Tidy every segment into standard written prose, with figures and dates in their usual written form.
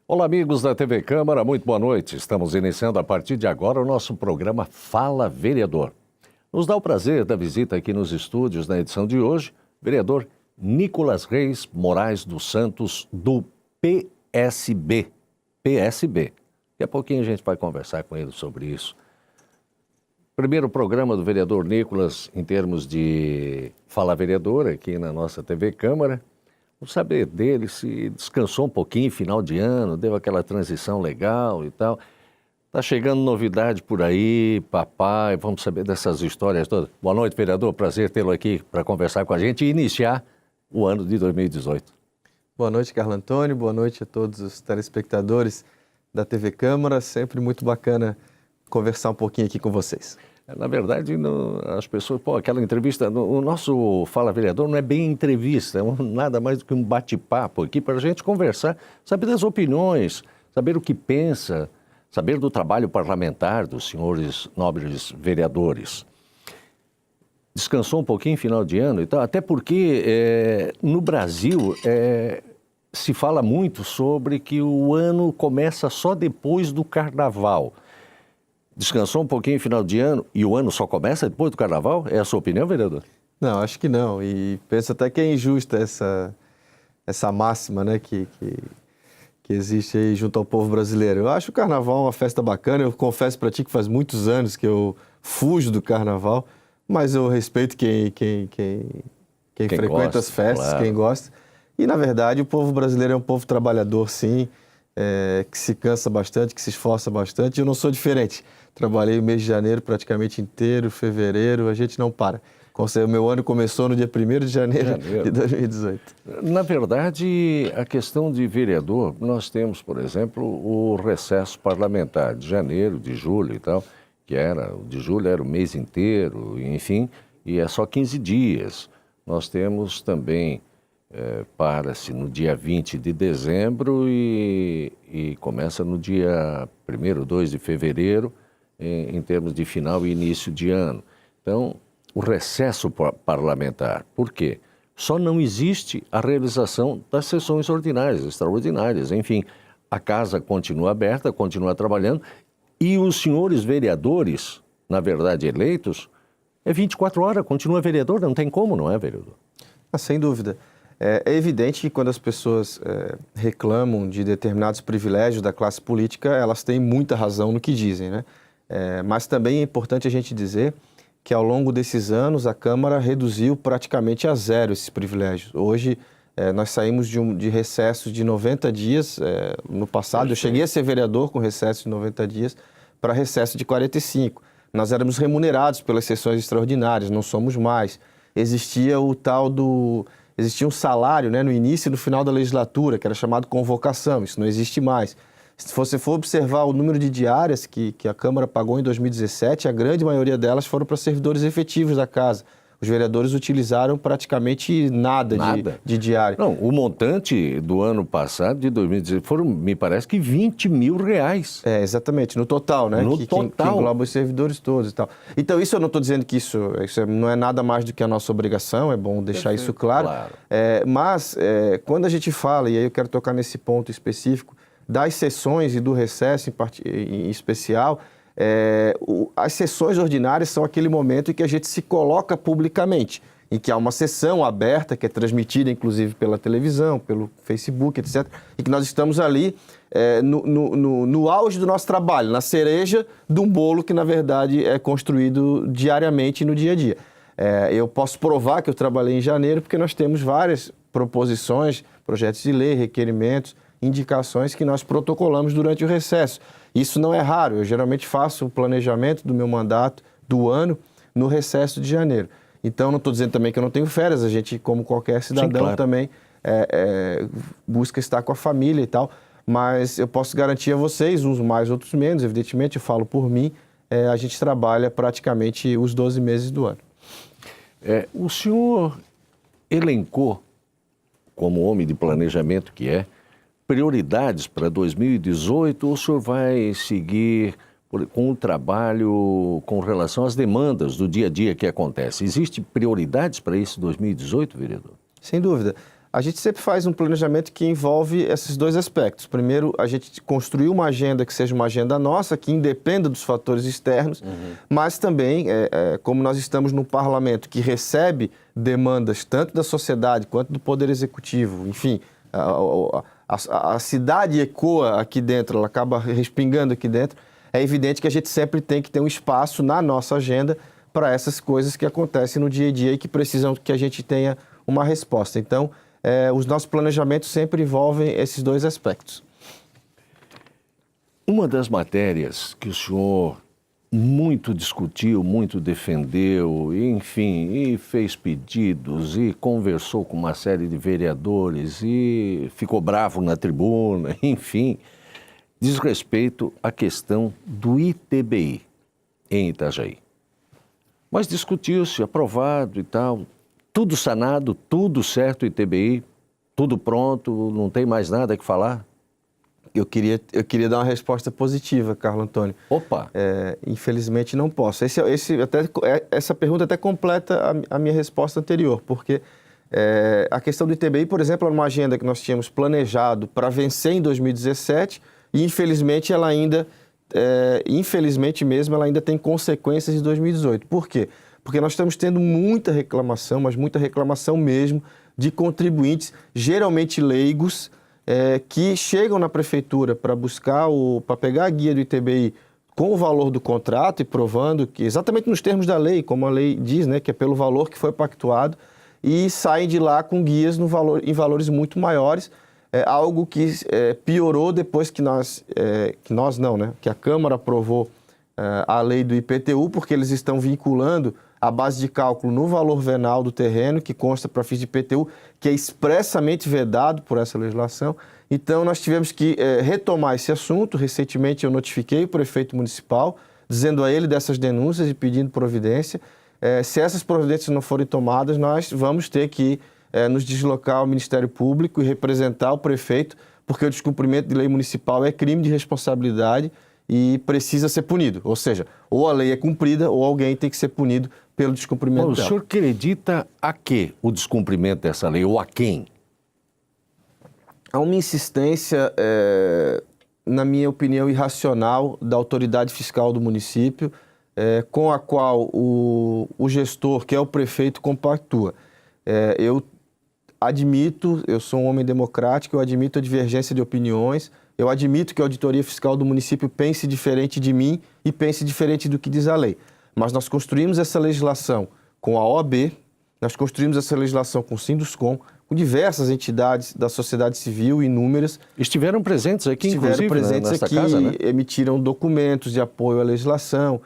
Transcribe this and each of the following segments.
Olá, amigos da TV Câmara, muito boa noite. Estamos iniciando a partir de agora o nosso programa Fala Vereador. Nos dá o prazer da visita aqui nos estúdios na edição de hoje, vereador Nicolas Reis Moraes dos Santos, do PSB. Daqui a pouquinho a gente vai conversar com ele sobre isso. Primeiro programa do vereador Nicolas em termos de Fala Vereador aqui na nossa TV Câmara. Vamos saber dele se descansou um pouquinho, final de ano, deu aquela transição legal e tal. Tá chegando novidade por aí, papai, vamos saber dessas histórias todas. Boa noite, vereador, prazer tê-lo aqui para conversar com a gente e iniciar o ano de 2018. Boa noite, Carlos Antônio, boa noite a todos os telespectadores da TV Câmara, sempre muito bacana conversar um pouquinho aqui com vocês. Na verdade, as pessoas, aquela entrevista, o nosso Fala Vereador não é bem entrevista, é nada mais do que um bate-papo aqui para a gente conversar, saber das opiniões, saber o que pensa, saber do trabalho parlamentar dos senhores nobres vereadores. Descansou um pouquinho final de ano e tal, até porque no Brasil se fala muito sobre que o ano começa só depois do Carnaval. Descansou um pouquinho final de ano e o ano só começa depois do Carnaval? É a sua opinião, vereador? Não, acho que não. E penso até que é injusta essa máxima, né, que existe aí junto ao povo brasileiro. Eu acho o Carnaval uma festa bacana. Eu confesso para ti que faz muitos anos que eu fujo do Carnaval, mas eu respeito quem frequenta gosta, as festas, claro. Quem gosta. E, na verdade, o povo brasileiro é um povo trabalhador, sim, que se cansa bastante, que se esforça bastante. E eu não sou diferente. Trabalhei o mês de janeiro praticamente inteiro, fevereiro, a gente não para. O meu ano começou no dia 1º de janeiro de 2018. Na verdade, a questão de vereador, nós temos, por exemplo, o recesso parlamentar de janeiro, de julho e tal, o de julho era o mês inteiro, enfim, e é só 15 dias. Nós temos também, para-se no dia 20 de dezembro e começa no dia 1º, 2 de fevereiro, em termos de final e início de ano. Então, o recesso parlamentar. Por quê? Só não existe a realização das sessões ordinárias, extraordinárias. Enfim, a casa continua aberta, continua trabalhando e os senhores vereadores, na verdade eleitos, 24 horas, continua vereador, não tem como, não é, vereador? Sem dúvida. É evidente que quando as pessoas reclamam de determinados privilégios da classe política, elas têm muita razão no que dizem, né? Mas também é importante a gente dizer que ao longo desses anos a Câmara reduziu praticamente a zero esses privilégios. Hoje nós saímos de recesso de 90 dias, no passado eu cheguei a ser vereador com recesso de 90 dias para recesso de 45. Nós éramos remunerados pelas sessões extraordinárias, não somos mais. Existia um salário, né, no início e no final da legislatura, que era chamado convocação, isso não existe mais. Se você for observar o número de diárias que a Câmara pagou em 2017, a grande maioria delas foram para servidores efetivos da casa. Os vereadores utilizaram praticamente nada. De diária. Não, o montante do ano passado, de 2017, foram, me parece que R$20 mil. Exatamente, no total, né? No total. Que engloba os servidores todos e tal. Então, isso eu não estou dizendo que isso não é nada mais do que a nossa obrigação, é bom deixar isso claro. Mas, quando a gente fala, e aí eu quero tocar nesse ponto específico, das sessões e do recesso em especial, as sessões ordinárias são aquele momento em que a gente se coloca publicamente, em que há uma sessão aberta, que é transmitida inclusive pela televisão, pelo Facebook, etc., e que nós estamos ali no auge do nosso trabalho, na cereja de um bolo que, na verdade, é construído diariamente no dia a dia. Eu posso provar que eu trabalhei em janeiro porque nós temos várias proposições, projetos de lei, requerimentos, indicações que nós protocolamos durante o recesso. Isso não é raro, eu geralmente faço o planejamento do meu mandato do ano no recesso de janeiro. Então, não estou dizendo também que eu não tenho férias, a gente, como qualquer cidadão, sim, claro, também busca estar com a família e tal, mas eu posso garantir a vocês, uns mais, outros menos, evidentemente, eu falo por mim, a gente trabalha praticamente os 12 meses do ano. O senhor elencou, como homem de planejamento que prioridades para 2018 ou o senhor vai seguir com o trabalho com relação às demandas do dia a dia que acontece? Existem prioridades para esse 2018, vereador? Sem dúvida. A gente sempre faz um planejamento que envolve esses dois aspectos. Primeiro, a gente construir uma agenda que seja uma agenda nossa, que independa dos fatores externos, mas também, como nós estamos num parlamento que recebe demandas tanto da sociedade quanto do Poder Executivo, enfim, a cidade ecoa aqui dentro, ela acaba respingando aqui dentro, é evidente que a gente sempre tem que ter um espaço na nossa agenda para essas coisas que acontecem no dia a dia e que precisam que a gente tenha uma resposta. Então, os nossos planejamentos sempre envolvem esses dois aspectos. Uma das matérias que o senhor muito discutiu, muito defendeu, enfim, e fez pedidos e conversou com uma série de vereadores e ficou bravo na tribuna, enfim, diz respeito à questão do ITBI em Itajaí. Mas discutiu-se, aprovado e tal, tudo sanado, tudo certo, ITBI, tudo pronto, não tem mais nada que falar? Eu queria dar uma resposta positiva, Carlos Antônio. Opa! Infelizmente não posso. Essa pergunta até completa a minha resposta anterior, porque a questão do ITBI, por exemplo, era uma agenda que nós tínhamos planejado para vencer em 2017 e infelizmente ela ainda, infelizmente mesmo, ela ainda tem consequências em 2018. Por quê? Porque nós estamos tendo muita reclamação, mas muita reclamação mesmo, de contribuintes, geralmente leigos, que chegam na prefeitura para pegar a guia do ITBI com o valor do contrato e provando que, exatamente nos termos da lei, como a lei diz, né, que é pelo valor que foi pactuado, e saem de lá com guias em valores muito maiores, algo que piorou depois que que a Câmara aprovou a lei do IPTU, porque eles estão vinculando a base de cálculo no valor venal do terreno, que consta para fins de IPTU, que é expressamente vedado por essa legislação. Então, nós tivemos que retomar esse assunto. Recentemente, eu notifiquei o prefeito municipal, dizendo a ele dessas denúncias e pedindo providência. Se essas providências não forem tomadas, nós vamos ter que nos deslocar ao Ministério Público e representar o prefeito, porque o descumprimento de lei municipal é crime de responsabilidade e precisa ser punido. Ou seja, ou a lei é cumprida ou alguém tem que ser punido pelo descumprimento dela. O senhor acredita a quê o descumprimento dessa lei, ou a quem? Há uma insistência, na minha opinião, irracional da autoridade fiscal do município, com a qual o gestor, que é o prefeito, compactua. Eu sou um homem democrático, eu admito a divergência de opiniões, eu admito que a auditoria fiscal do município pense diferente de mim e pense diferente do que diz a lei. Mas nós construímos essa legislação com a OAB, nós construímos essa legislação com o Sinduscom, com diversas entidades da sociedade civil, inúmeras. Estiveram presentes aqui, inclusive, nesta casa, né? Emitiram documentos de apoio à legislação.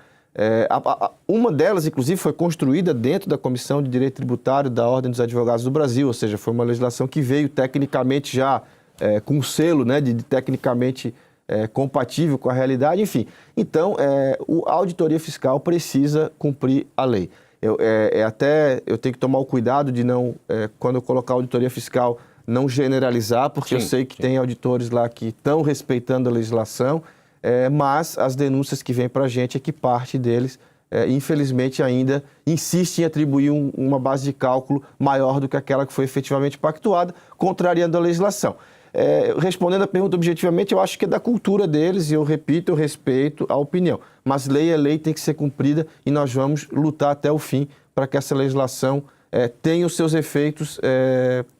Uma delas, inclusive, foi construída dentro da Comissão de Direito Tributário da Ordem dos Advogados do Brasil, ou seja, foi uma legislação que veio tecnicamente já com um selo, né, de tecnicamente compatível com a realidade, enfim. Então, a auditoria fiscal precisa cumprir a lei. Eu tenho que tomar o cuidado de não, quando eu colocar auditoria fiscal, não generalizar, porque eu sei que tem auditores lá que estão respeitando a legislação, mas as denúncias que vêm para a gente é que parte deles, infelizmente, ainda insiste em atribuir uma base de cálculo maior do que aquela que foi efetivamente pactuada, contrariando a legislação. Respondendo a pergunta objetivamente, eu acho que é da cultura deles, e eu repito, eu respeito a opinião. Mas lei é lei, tem que ser cumprida, e nós vamos lutar até o fim para que essa legislação tenha os seus efeitos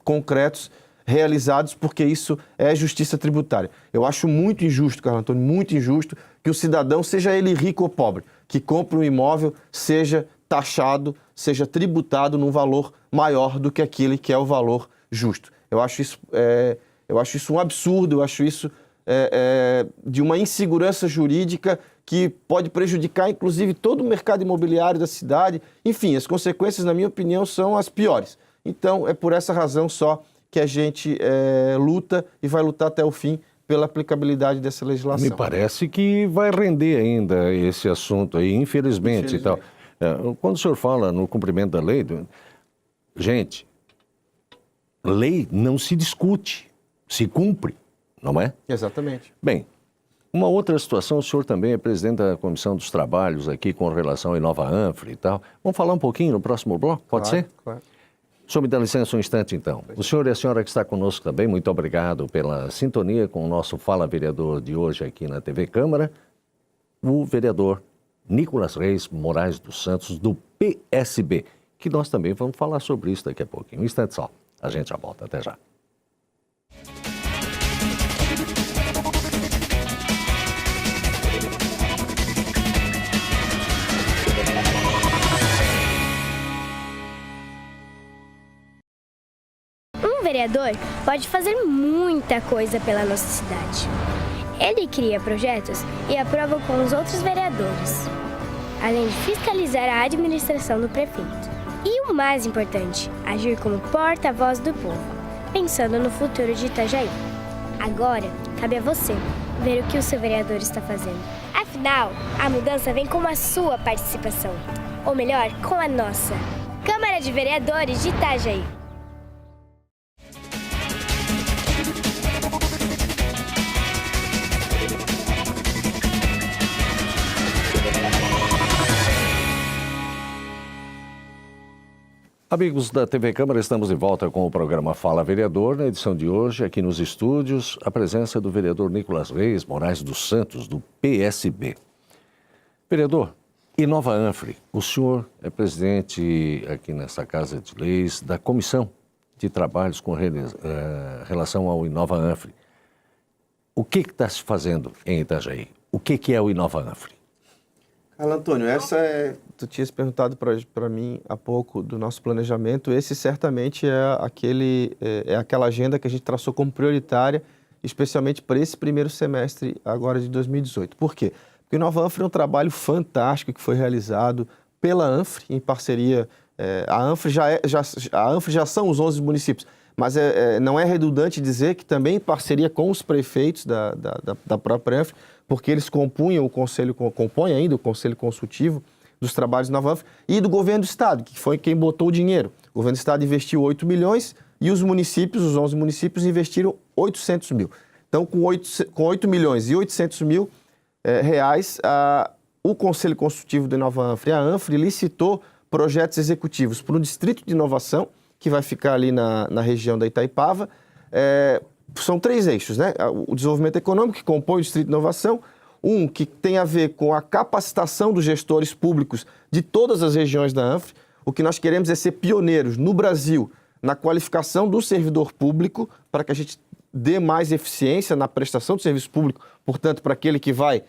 concretos realizados, porque isso é justiça tributária. Eu acho muito injusto, Carlos Antônio, muito injusto, que o cidadão, seja ele rico ou pobre, que compre um imóvel, seja taxado, seja tributado num valor maior do que aquele que é o valor justo. Eu acho isso um absurdo, eu acho isso de uma insegurança jurídica que pode prejudicar, inclusive, todo o mercado imobiliário da cidade. Enfim, as consequências, na minha opinião, são as piores. Então, é por essa razão só que a gente luta e vai lutar até o fim pela aplicabilidade dessa legislação. Me parece que vai render ainda esse assunto aí, infelizmente. E tal. Quando o senhor fala no cumprimento da lei, gente, lei não se discute, se cumpre, não é? Exatamente. Bem, uma outra situação, o senhor também é presidente da Comissão dos Trabalhos aqui com relação à Inova Anfra e tal. Vamos falar um pouquinho no próximo bloco, pode ser? Claro. O senhor me dá licença um instante, então. O senhor e a senhora que está conosco também, muito obrigado pela sintonia com o nosso Fala Vereador de hoje aqui na TV Câmara. O vereador Nicolas Reis Moraes dos Santos, do PSB, que nós também vamos falar sobre isso daqui a pouquinho. Um instante só. A gente já volta. Até já. Um vereador pode fazer muita coisa pela nossa cidade. Ele cria projetos e aprova com os outros vereadores, além de fiscalizar a administração do prefeito. E o mais importante, agir como porta-voz do povo, pensando no futuro de Itajaí. Agora, cabe a você ver o que o seu vereador está fazendo. Afinal, a mudança vem com a sua participação, ou melhor, com a nossa. Câmara de Vereadores de Itajaí. Amigos da TV Câmara, estamos de volta com o programa Fala Vereador. Na edição de hoje, aqui nos estúdios, a presença do vereador Nicolas Reis Moraes dos Santos, do PSB. Vereador, InovaAnfre, o senhor é presidente aqui nessa Casa de Leis da Comissão de Trabalhos com relação ao InovaAnfre. O que está se fazendo em Itajaí? O que é o InovaAnfre? Carlos Antônio, tu tinhas perguntado para mim há pouco do nosso planejamento. Esse certamente é aquela agenda que a gente traçou como prioritária, especialmente para esse primeiro semestre agora de 2018. Por quê? Porque o InovaAnfre é um trabalho fantástico que foi realizado pela ANFRE, em parceria. A ANFRE já são os 11 municípios, mas não é redundante dizer que também em parceria com os prefeitos da própria ANFRE, porque eles compõem ainda o Conselho Consultivo dos Trabalhos da InovaAnfre e do Governo do Estado, que foi quem botou o dinheiro. O Governo do Estado investiu 8 milhões e os 11 municípios investiram 800 mil. Então, com 8 milhões e 800 mil reais, o Conselho Consultivo da InovaAnfre, a ANFRE, licitou projetos executivos para um distrito de inovação, que vai ficar ali na região da Itaipava. São 3 eixos, né? O desenvolvimento econômico, que compõe o distrito de inovação, um que tem a ver com a capacitação dos gestores públicos de todas as regiões da ANFRE. O que nós queremos é ser pioneiros no Brasil na qualificação do servidor público, para que a gente dê mais eficiência na prestação do serviço público, portanto, para aquele que vai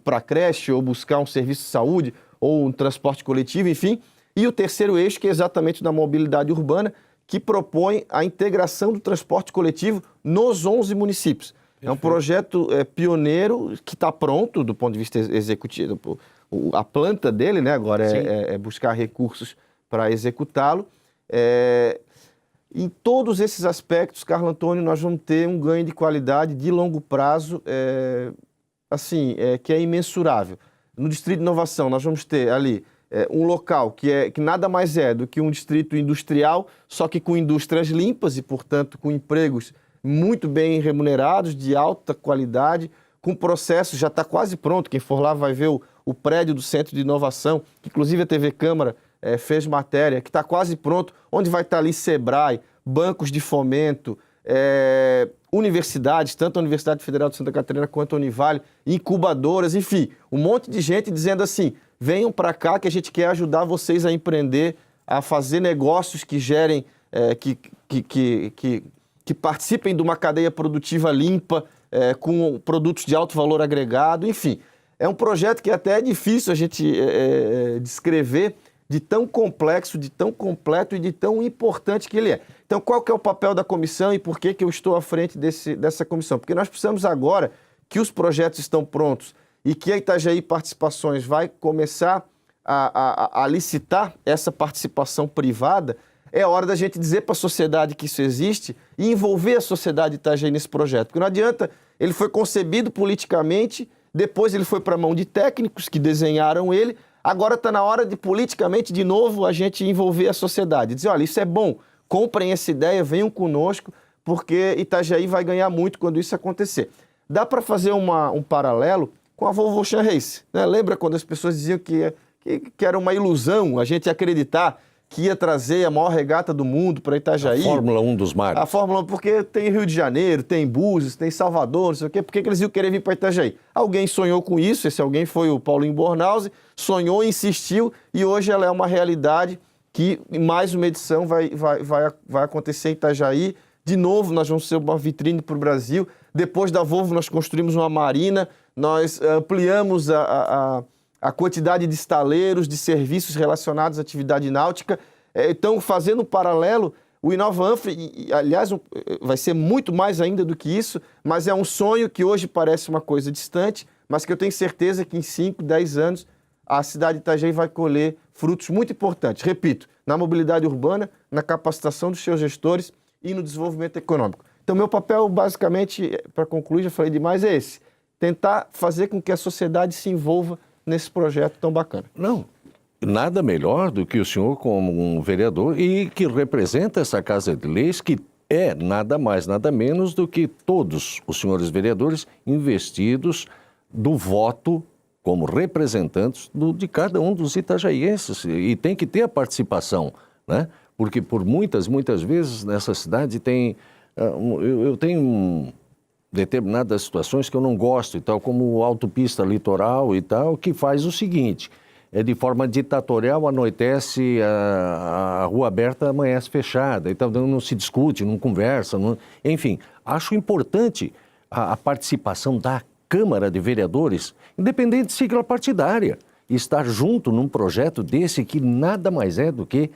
para a creche ou buscar um serviço de saúde ou um transporte coletivo, enfim. E o terceiro eixo, que é exatamente o da mobilidade urbana, que propõe a integração do transporte coletivo nos 11 municípios. Perfeito. É um projeto pioneiro que está pronto do ponto de vista executivo. A planta dele, né, agora é buscar recursos para executá-lo. Em todos esses aspectos, Carlos Antônio, nós vamos ter um ganho de qualidade de longo prazo que é imensurável. No Distrito de Inovação, nós vamos ter ali um local que nada mais é do que um distrito industrial, só que com indústrias limpas e, portanto, com empregos muito bem remunerados, de alta qualidade, com processo, já está quase pronto. Quem for lá vai ver o prédio do Centro de Inovação, que inclusive a TV Câmara fez matéria, que está quase pronto, onde vai estar ali Sebrae, bancos de fomento, universidades, tanto a Universidade Federal de Santa Catarina quanto a Univale, incubadoras, enfim, um monte de gente dizendo assim: venham para cá que a gente quer ajudar vocês a empreender, a fazer negócios que gerem, que participem de uma cadeia produtiva limpa, com produtos de alto valor agregado, enfim. É um projeto que até é difícil a gente descrever, de tão complexo, de tão completo e de tão importante que ele é. Então, qual que é o papel da comissão e por que eu estou à frente dessa comissão? Porque nós precisamos agora que os projetos estão prontos e que a Itajaí Participações vai começar a licitar essa participação privada. É hora da gente dizer para a sociedade que isso existe e envolver a sociedade Itajaí nesse projeto. Porque não adianta, ele foi concebido politicamente, depois ele foi para a mão de técnicos que desenharam ele, agora está na hora de, politicamente, de novo, a gente envolver a sociedade. Dizer, olha, isso é bom, comprem essa ideia, venham conosco, porque Itajaí vai ganhar muito quando isso acontecer. Dá para fazer um paralelo com a Volvo Ocean Race, né? Lembra quando as pessoas diziam que era uma ilusão a gente acreditar que ia trazer a maior regata do mundo para Itajaí. A Fórmula 1 dos mares. A Fórmula 1, porque tem Rio de Janeiro, tem Búzios, tem Salvador, não sei o quê. Por que eles iam querer vir para Itajaí? Alguém sonhou com isso, esse alguém foi o Paulinho Bornhausen, sonhou, insistiu, e hoje ela é uma realidade que mais uma edição vai acontecer em Itajaí. De novo, nós vamos ser uma vitrine para o Brasil. Depois da Volvo, nós construímos uma marina, nós ampliamos a quantidade de estaleiros, de serviços relacionados à atividade náutica. Então, fazendo um paralelo, o InovaAnfra, aliás, vai ser muito mais ainda do que isso, mas é um sonho que hoje parece uma coisa distante, mas que eu tenho certeza que em 5, 10 anos a cidade de Itajaí vai colher frutos muito importantes. Repito, na mobilidade urbana, na capacitação dos seus gestores e no desenvolvimento econômico. Então, meu papel, basicamente, para concluir, já falei demais, é esse. Tentar fazer com que a sociedade se envolva nesse projeto tão bacana. Não, nada melhor do que o senhor como um vereador e que representa essa Casa de Leis, que é nada mais, nada menos do que todos os senhores vereadores investidos do voto como representantes de cada um dos itajaienses. E tem que ter a participação, né? Porque por muitas vezes nessa cidade tem... Eu tenho determinadas situações que eu não gosto e tal, como autopista litoral e tal, que faz o seguinte, de forma ditatorial, anoitece, a rua aberta amanhece fechada, então não se discute, não conversa, enfim, acho importante a participação da Câmara de Vereadores, independente de sigla partidária, estar junto num projeto desse que nada mais é do que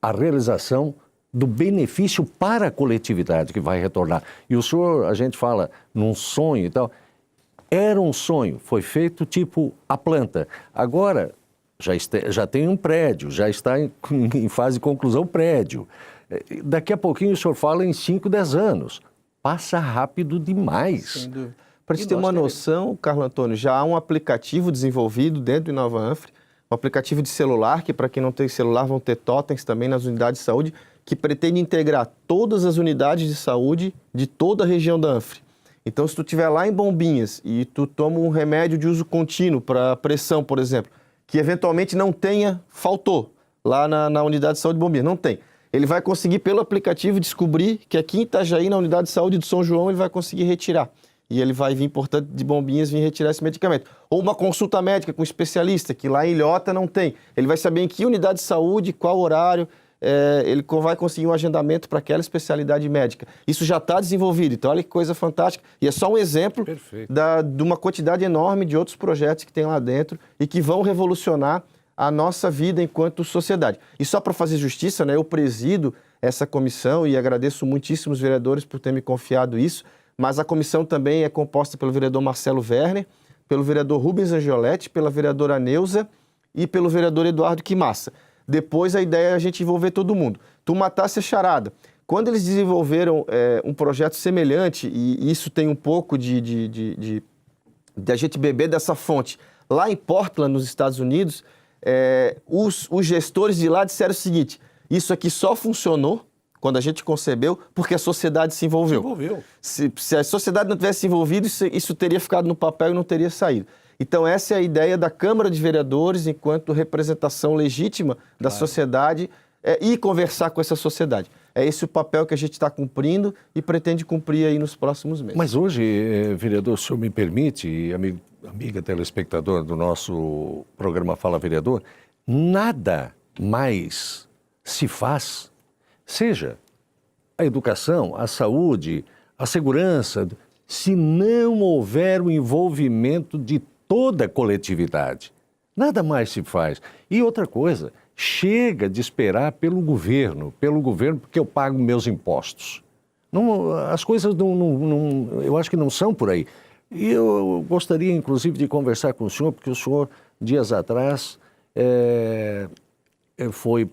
a realização do benefício para a coletividade que vai retornar. E o senhor, a gente fala num sonho e tal, era um sonho, foi feito tipo a planta. Agora, já tem um prédio, já está em fase de conclusão o prédio. Daqui a pouquinho o senhor fala em 5, 10 anos. Passa rápido demais. Para te ter uma noção, Carlos Antônio, já há um aplicativo desenvolvido dentro do InovaAnfra, um aplicativo de celular, que para quem não tem celular vão ter totens também nas unidades de saúde, que pretende integrar todas as unidades de saúde de toda a região da Anfra. Então, se tu estiver lá em Bombinhas e tu toma um remédio de uso contínuo para pressão, por exemplo, que eventualmente não tenha, faltou lá na unidade de saúde de Bombinhas, não tem. Ele vai conseguir, pelo aplicativo, descobrir que aqui em Itajaí, na unidade de saúde de São João, ele vai conseguir retirar. E ele vai vir, portanto, de Bombinhas, vir retirar esse medicamento. Ou uma consulta médica com um especialista, que lá em Ilhota não tem. Ele vai saber em que unidade de saúde, qual horário, ele vai conseguir um agendamento para aquela especialidade médica. Isso já está desenvolvido, então olha que coisa fantástica. E é só um exemplo de uma quantidade enorme de outros projetos que tem lá dentro e que vão revolucionar a nossa vida enquanto sociedade. E só para fazer justiça, né, eu presido essa comissão e agradeço muitíssimo os vereadores por terem me confiado isso, mas a comissão também é composta pelo vereador Marcelo Werner, pelo vereador Rubens Angioletti, pela vereadora Neuza e pelo vereador Eduardo Quimassa. Depois a ideia é a gente envolver todo mundo. Tu matasse a charada. Quando eles desenvolveram um projeto semelhante, e isso tem um pouco de a gente beber dessa fonte, lá em Portland, nos Estados Unidos, os gestores de lá disseram o seguinte, isso aqui só funcionou quando a gente concebeu, porque a sociedade se envolveu. Se a sociedade não tivesse se envolvido, isso teria ficado no papel e não teria saído. Então, essa é a ideia da Câmara de Vereadores, enquanto representação legítima da sociedade, e conversar com essa sociedade. É esse o papel que a gente está cumprindo e pretende cumprir aí nos próximos meses. Mas hoje, vereador, o senhor me permite, amiga telespectadora do nosso programa Fala Vereador, nada mais se faz, seja a educação, a saúde, a segurança, se não houver o envolvimento de toda a coletividade. Nada mais se faz. E outra coisa, chega de esperar pelo governo porque eu pago meus impostos. Não, as coisas eu acho que não são por aí. E eu gostaria, inclusive, de conversar com o senhor, porque o senhor, dias atrás, foi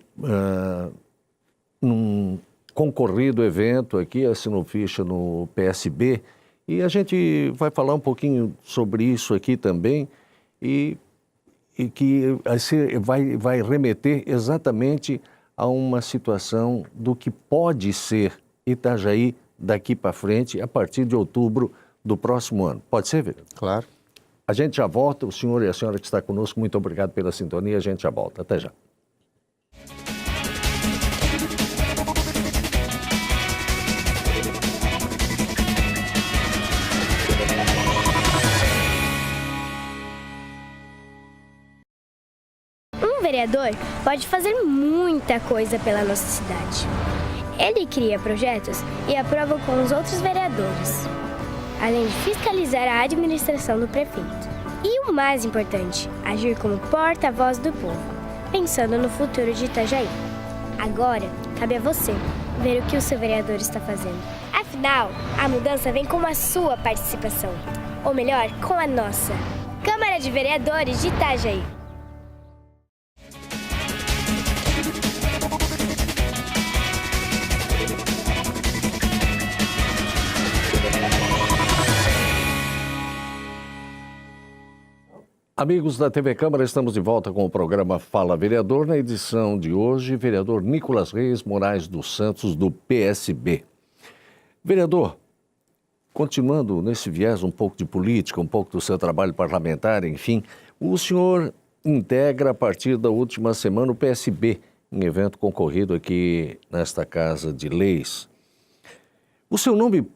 num concorrido evento aqui, assinou ficha no PSB, e a gente vai falar um pouquinho sobre isso aqui também, e que vai remeter exatamente a uma situação do que pode ser Itajaí daqui para frente, a partir de outubro do próximo ano. Pode ser, vereador? Claro. A gente já volta, o senhor e a senhora que está conosco, muito obrigado pela sintonia, a gente já volta. Até já. vereador pode fazer muita coisa pela nossa cidade. Ele cria projetos e aprova com os outros vereadores, além de fiscalizar a administração do prefeito. E o mais importante, agir como porta-voz do povo, pensando no futuro de Itajaí. Agora, cabe a você ver o que o seu vereador está fazendo. Afinal, a mudança vem com a sua participação. Ou melhor, com a nossa. Câmara de Vereadores de Itajaí. Amigos da TV Câmara, estamos de volta com o programa Fala Vereador. Na edição de hoje, vereador Nicolas Reis Moraes dos Santos, do PSB. Vereador, continuando nesse viés um pouco de política, um pouco do seu trabalho parlamentar, enfim, o senhor integra a partir da última semana o PSB, em evento concorrido aqui nesta Casa de Leis. O seu nome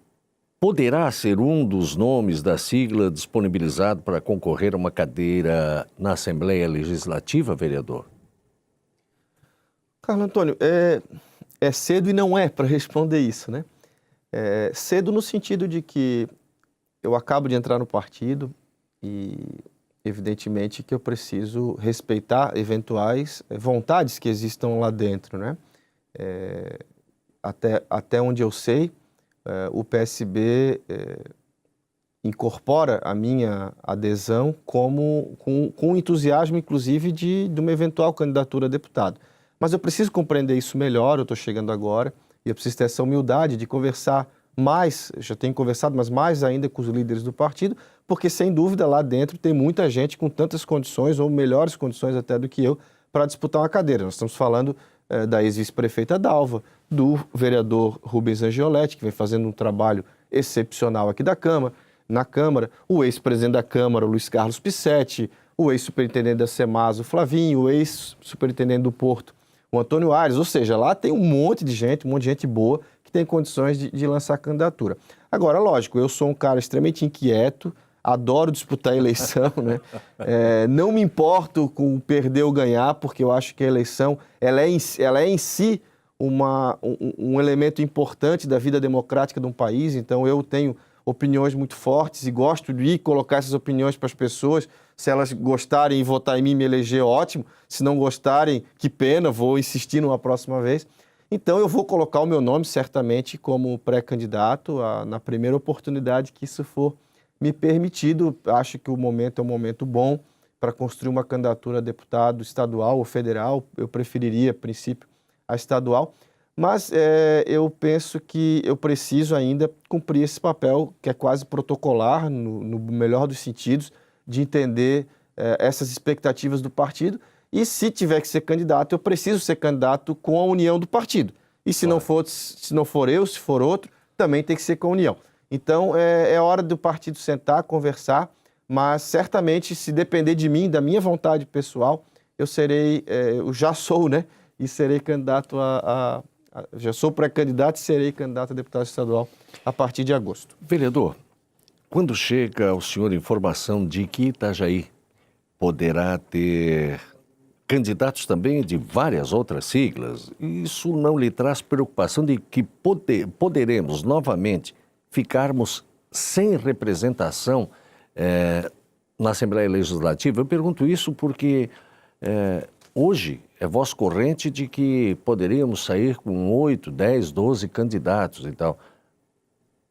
poderá ser um dos nomes da sigla disponibilizado para concorrer a uma cadeira na Assembleia Legislativa, vereador? Carlos Antônio, é cedo e não é para responder isso, né? É cedo no sentido de que eu acabo de entrar no partido e, evidentemente, que eu preciso respeitar eventuais vontades que existam lá dentro, né? Até onde eu sei, o PSB incorpora a minha adesão com entusiasmo, inclusive, de uma eventual candidatura a deputado. Mas eu preciso compreender isso melhor, eu estou chegando agora, e eu preciso ter essa humildade de conversar mais, já tenho conversado, mas mais ainda com os líderes do partido, porque, sem dúvida, lá dentro tem muita gente com tantas condições, ou melhores condições até do que eu, para disputar uma cadeira. Nós estamos falando da ex-vice-prefeita Dalva, do vereador Rubens Angioletti, que vem fazendo um trabalho excepcional aqui na Câmara, o ex-presidente da Câmara, o Luiz Carlos Pissetti, o ex-superintendente da Semasa, o Flavinho, o ex-superintendente do Porto, o Antônio Aires, ou seja, lá tem um monte de gente boa que tem condições de lançar candidatura. Agora, lógico, eu sou um cara extremamente inquieto, adoro disputar a eleição, né? Não me importo com perder ou ganhar, porque eu acho que a eleição ela é em si um elemento importante da vida democrática de um país. Então, eu tenho opiniões muito fortes e gosto de colocar essas opiniões para as pessoas. Se elas gostarem e votar em mim, me eleger, ótimo. Se não gostarem, que pena, vou insistir numa próxima vez. Então, eu vou colocar o meu nome, certamente, como pré-candidato na primeira oportunidade que isso for me permitido. Acho que o momento é um momento bom para construir uma candidatura a deputado estadual ou federal. Eu preferiria, a princípio, a estadual. Mas eu penso que eu preciso ainda cumprir esse papel, que é quase protocolar, no melhor dos sentidos, de entender essas expectativas do partido. E se tiver que ser candidato, eu preciso ser candidato com a união do partido. E se não for eu, se for outro, também tem que ser com a união. Então, é hora do partido sentar, conversar, mas certamente, se depender de mim, da minha vontade pessoal, eu já sou, né? E serei candidato já sou pré-candidato e serei candidato a deputado estadual a partir de agosto. Vereador, quando chega ao senhor informação de que Itajaí poderá ter candidatos também de várias outras siglas, isso não lhe traz preocupação de que poderemos novamente ficarmos sem representação na Assembleia Legislativa? Eu pergunto isso porque hoje é voz corrente de que poderíamos sair com 8, 10, 12 candidatos e tal.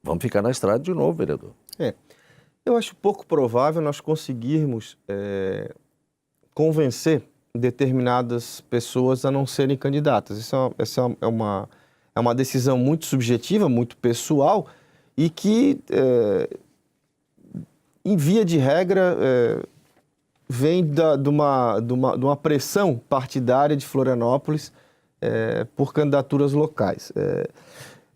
Vamos ficar na estrada de novo, vereador. Eu acho pouco provável nós conseguirmos convencer determinadas pessoas a não serem candidatas. Essa é uma decisão muito subjetiva, muito pessoal, e que, em via de regra, vem de uma pressão partidária de Florianópolis por candidaturas locais.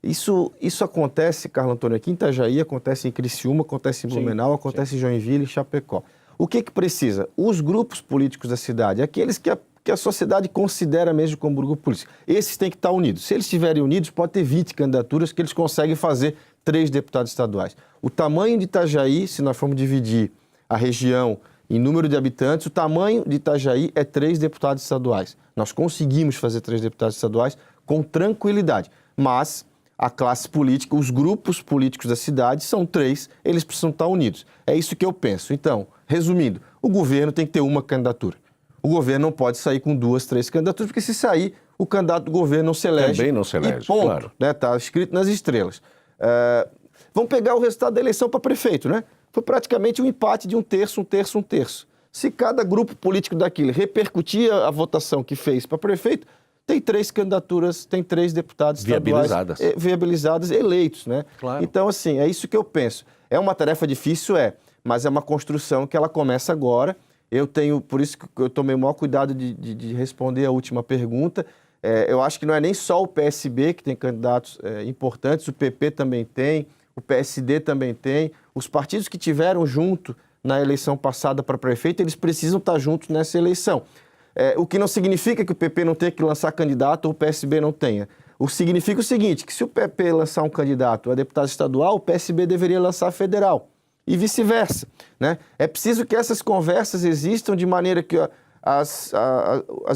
Isso acontece, Carlos Antônio, aqui em Itajaí, acontece em Criciúma, acontece em Blumenau, acontece em Joinville e Chapecó. O que precisa? Os grupos políticos da cidade, aqueles que a sociedade considera mesmo como grupo político, esses têm que estar unidos. Se eles estiverem unidos, pode ter 20 candidaturas que eles conseguem fazer 3 deputados estaduais. O tamanho de Itajaí, se nós formos dividir a região em número de habitantes, o tamanho de Itajaí é 3 deputados estaduais. Nós conseguimos fazer 3 deputados estaduais com tranquilidade, mas a classe política, os grupos políticos da cidade são 3, eles precisam estar unidos. É isso que eu penso. Então, resumindo, o governo tem que ter uma candidatura. O governo não pode sair com 2, 3 candidaturas, porque se sair, o candidato do governo não se elege. Também não se elege, e ponto, claro. Né? Tá escrito nas estrelas. Vamos pegar o resultado da eleição para prefeito, né? Foi praticamente um empate de 1/3, 1/3, 1/3. Se cada grupo político daquilo repercutia a votação que fez para prefeito, tem 3 candidaturas, tem 3 deputados estaduais viabilizados, eleitos, né? Claro. Então, assim, é isso que eu penso. É uma tarefa difícil, mas é uma construção que ela começa agora. Por isso que eu tomei o maior cuidado de responder a última pergunta. Eu acho que não é nem só o PSB que tem candidatos importantes, o PP também tem, o PSD também tem. Os partidos que tiveram junto na eleição passada para prefeito, eles precisam estar juntos nessa eleição. O que não significa que o PP não tenha que lançar candidato ou o PSB não tenha. Significa o seguinte, que se o PP lançar um candidato a deputado estadual, o PSB deveria lançar federal e vice-versa, né? É preciso que essas conversas existam de maneira que as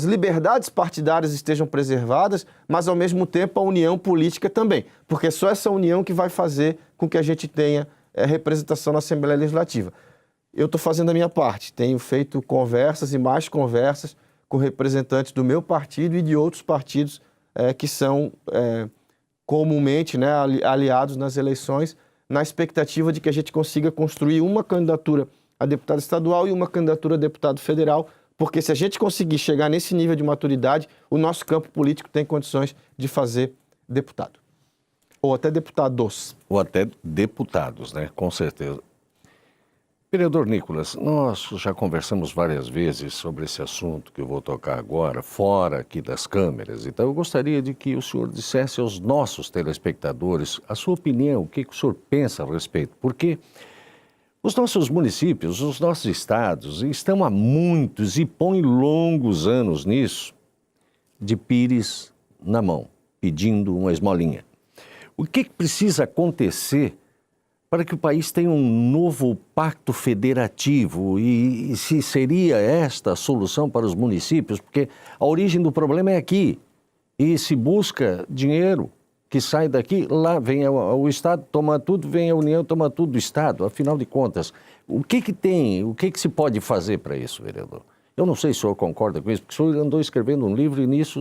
liberdades partidárias estejam preservadas, mas ao mesmo tempo a união política também, porque é só essa união que vai fazer com que a gente tenha representação na Assembleia Legislativa. Eu estou fazendo a minha parte, tenho feito conversas e mais conversas com representantes do meu partido e de outros partidos que são comumente, né, aliados nas eleições, na expectativa de que a gente consiga construir uma candidatura a deputado estadual e uma candidatura a deputado federal, porque se a gente conseguir chegar nesse nível de maturidade, o nosso campo político tem condições de fazer deputado. Ou até deputados. Ou até deputados, né? Com certeza. Vereador Nicolas, nós já conversamos várias vezes sobre esse assunto que eu vou tocar agora, fora aqui das câmeras. Então, eu gostaria de que o senhor dissesse aos nossos telespectadores a sua opinião, o que o senhor pensa a respeito. Porque os nossos municípios, os nossos estados, estão há muitos e põem longos anos nisso, de pires na mão, pedindo uma esmolinha. O que precisa acontecer para que o país tenha um novo pacto federativo e se seria esta a solução para os municípios? Porque a origem do problema é aqui e se busca dinheiro que sai daqui, lá vem o Estado, toma tudo, vem a União, toma tudo do Estado. Afinal de contas, o que tem, o que se pode fazer para isso, vereador? Eu não sei se o senhor concorda com isso, porque o senhor andou escrevendo um livro e nisso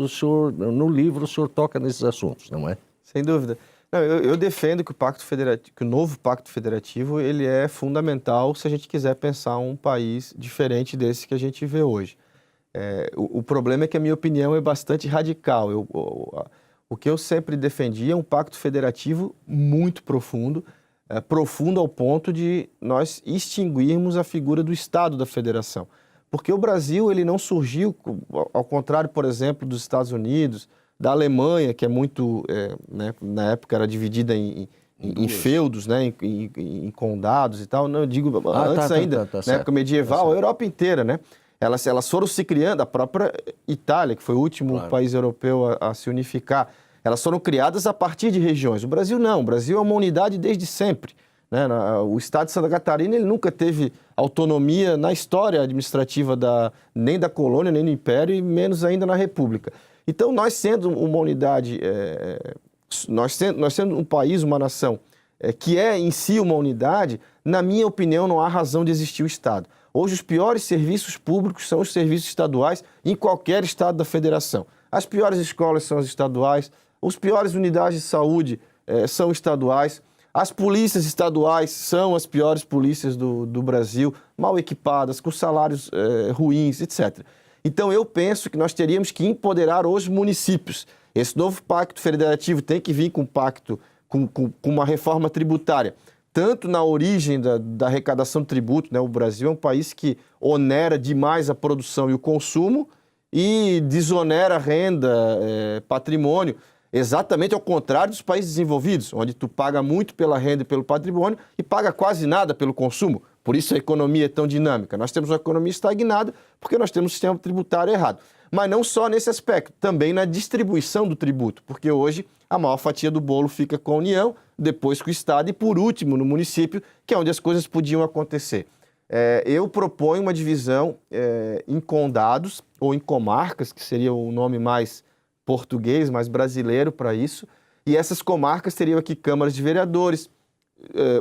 no livro o senhor toca nesses assuntos, não é? Sem dúvida. Não, eu defendo que o novo Pacto Federativo ele é fundamental se a gente quiser pensar um país diferente desse que a gente vê hoje. O problema é que a minha opinião é bastante radical. O que eu sempre defendi é um Pacto Federativo muito profundo, profundo ao ponto de nós extinguirmos a figura do Estado da Federação. Porque o Brasil ele não surgiu, ao contrário, por exemplo, dos Estados Unidos, da Alemanha, que é muito, né, na época era dividida em feudos, né, em condados e tal. Não, eu digo antes ainda, na época medieval, a Europa inteira, né? Elas foram se criando, a própria Itália, que foi o último país europeu a se unificar, elas foram criadas a partir de regiões. O Brasil não, o Brasil é uma unidade desde sempre, né? O estado de Santa Catarina ele nunca teve autonomia na história administrativa nem da colônia, nem do Império, e menos ainda na República. Então, nós sendo uma unidade, nós sendo um país, uma nação, que é em si uma unidade, na minha opinião, não há razão de existir o Estado. Hoje, os piores serviços públicos são os serviços estaduais em qualquer estado da federação. As piores escolas são as estaduais, as piores unidades de saúde são estaduais, as polícias estaduais são as piores polícias do Brasil, mal equipadas, com salários ruins, etc. Então, eu penso que nós teríamos que empoderar os municípios. Esse novo pacto federativo tem que vir com um pacto, com uma reforma tributária, tanto na origem da arrecadação de tributo, né? O Brasil é um país que onera demais a produção e o consumo e desonera a renda, patrimônio, exatamente ao contrário dos países desenvolvidos, onde tu paga muito pela renda e pelo patrimônio e paga quase nada pelo consumo. Por isso a economia é tão dinâmica. Nós temos uma economia estagnada porque nós temos um sistema tributário errado. Mas não só nesse aspecto, também na distribuição do tributo, porque hoje a maior fatia do bolo fica com a União, depois com o Estado e, por último, no município, que é onde as coisas podiam acontecer. eu proponho uma divisão em condados ou em comarcas, que seria o nome mais português, mais brasileiro para isso, e essas comarcas teriam aqui câmaras de vereadores,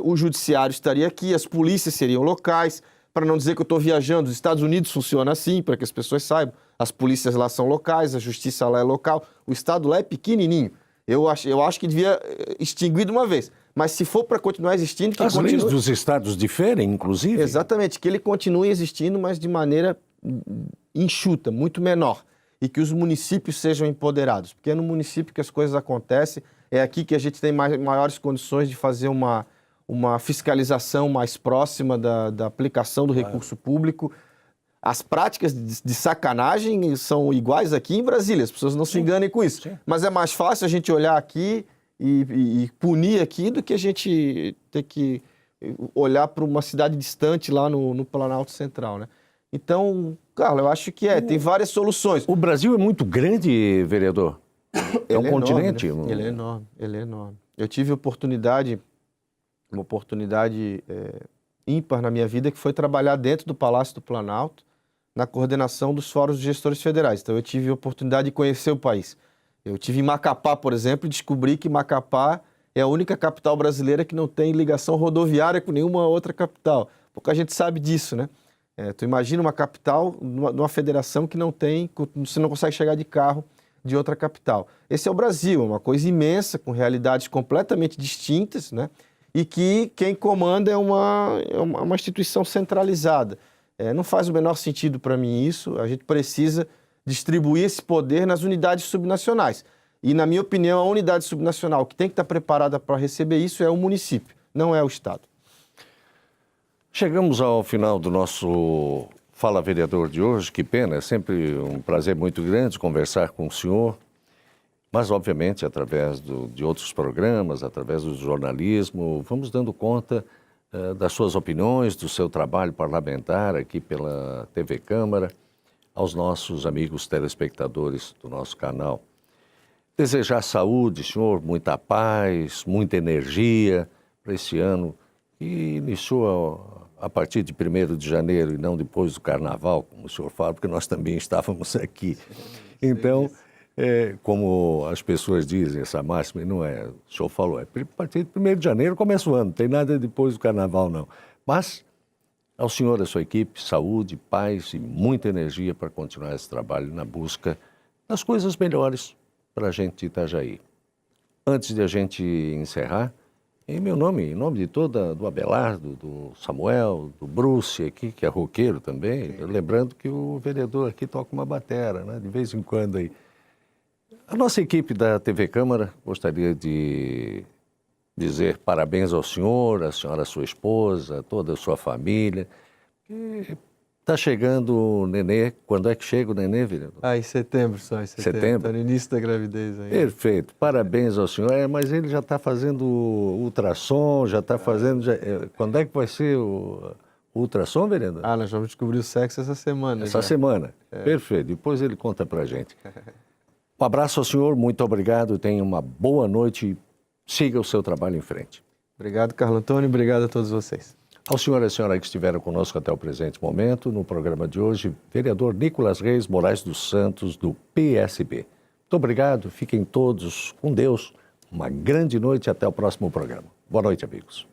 o judiciário estaria aqui, as polícias seriam locais, para não dizer que eu estou viajando. Os Estados Unidos funciona assim, para que as pessoas saibam. As polícias lá são locais, a justiça lá é local. O Estado lá é pequenininho. Eu acho que devia extinguir de uma vez. Mas se for para continuar existindo... As leis dos estados diferem, inclusive? Exatamente, que ele continue existindo, mas de maneira enxuta, muito menor. E que os municípios sejam empoderados. Porque é no município que as coisas acontecem. É aqui que a gente tem maiores condições de fazer uma fiscalização mais próxima da aplicação do recurso público. As práticas de sacanagem são iguais aqui em Brasília, as pessoas não se enganem com isso. Sim. Mas é mais fácil a gente olhar aqui e punir aqui do que a gente ter que olhar para uma cidade distante lá no Planalto Central, né? Então, Carlos, eu acho que tem várias soluções. O Brasil é muito grande, vereador? É um continente? Enorme, né? Ele é enorme. Eu tive uma oportunidade ímpar na minha vida, que foi trabalhar dentro do Palácio do Planalto, na coordenação dos fóruns de gestores federais. Então, eu tive a oportunidade de conhecer o país. Eu tive em Macapá, por exemplo, e descobri que Macapá é a única capital brasileira que não tem ligação rodoviária com nenhuma outra capital. Pouca gente sabe disso, né? Tu imagina uma capital, numa federação que não tem, você não consegue chegar de carro de outra capital. Esse é o Brasil, uma coisa imensa, com realidades completamente distintas, né? E que quem comanda é uma instituição centralizada. Não faz o menor sentido para mim isso. A gente precisa distribuir esse poder nas unidades subnacionais. E, na minha opinião, a unidade subnacional que tem que estar preparada para receber isso é o município, não é o Estado. Chegamos ao final do nosso Fala Vereador de hoje. Que pena, é sempre um prazer muito grande conversar com o senhor. Mas, obviamente, através de outros programas, através do jornalismo, vamos dando conta das suas opiniões, do seu trabalho parlamentar aqui pela TV Câmara, aos nossos amigos telespectadores do nosso canal. Desejar saúde, senhor, muita paz, muita energia para esse ano que iniciou a partir de 1º de janeiro e não depois do Carnaval, como o senhor fala, porque nós também estávamos aqui. Então, como as pessoas dizem, essa máxima, e não é, o senhor falou, a partir de 1º de janeiro começa o ano, não tem nada depois do Carnaval, não. Mas, ao senhor e à sua equipe, saúde, paz e muita energia para continuar esse trabalho na busca das coisas melhores para a gente de Itajaí. Antes de a gente encerrar, em meu nome, em nome de do Abelardo, do Samuel, do Bruce aqui, que é roqueiro também, lembrando que o vereador aqui toca uma batera, né, de vez em quando aí. A nossa equipe da TV Câmara gostaria de dizer parabéns ao senhor, à senhora, sua esposa, toda a sua família. Está chegando o nenê. Quando é que chega o nenê, vereador? Em setembro só, em setembro. Está no início da gravidez aí. Perfeito. Parabéns ao senhor. Mas ele já está fazendo ultrassom, já está fazendo... Quando é que vai ser o ultrassom, vereador? Nós vamos descobrir o sexo essa semana. Essa semana. Perfeito. Depois ele conta pra gente. Um abraço ao senhor, muito obrigado. Tenha uma boa noite. Siga o seu trabalho em frente. Obrigado, Carlos Antônio. Obrigado a todos vocês. Ao senhor e à senhora que estiveram conosco até o presente momento, no programa de hoje, vereador Nicolas Reis Moraes dos Santos, do PSB. Muito obrigado, fiquem todos com Deus, uma grande noite e até o próximo programa. Boa noite, amigos.